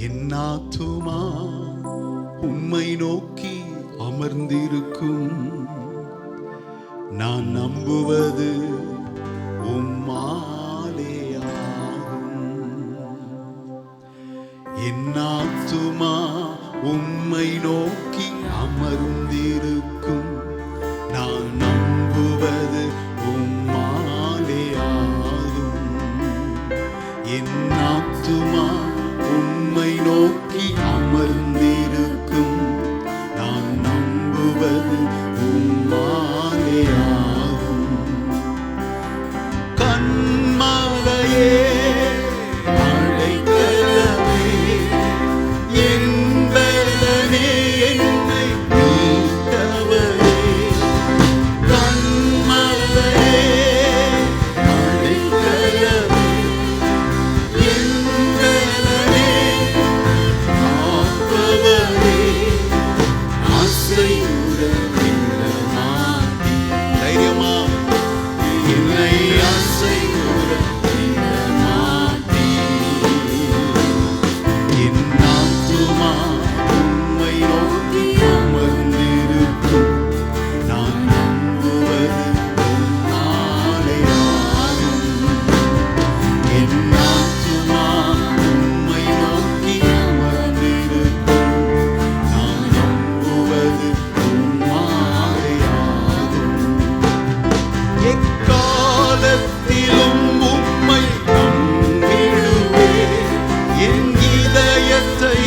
என் ஆத்துமா உம்மை நோக்கி அமர்ந்திருக்கும். நான் நம்புவது உம்மாலேயாகும். என் ஆத்துமா உம்மை நோக்கி அமர்ந்திருக்கும். நான் நம்புவது உம்மாலேயாகும். என் ஆத்துமா உம்மை நோக்கி அமர்ந்திருக்கும். நான் நம்புவது உம்மாலேயாகும். கன்மலையே அடைக்கலமே என் பலனே என்னை மீட்டவரே. கன்மலையே அடைக்கலமே என் பலனே காப்பவரே. ஆசையுற விடமாட்டீர். தைரியமா என்னை ஆசையுற விடமாட்டீர். என் ஆத்துமா உம்மை நோக்கி அமர்ந்திருக்கும். நான் நம்புவது உம்மாலேயாகும். என் ஆத்துமா உம்மை நோக்கி அமர்ந்திருக்கும். நான் நம்புவது உம்மாலேயாகும். எக்காலத்திலும் உம்மை நம்பிடுவேன். என் இதயத்தை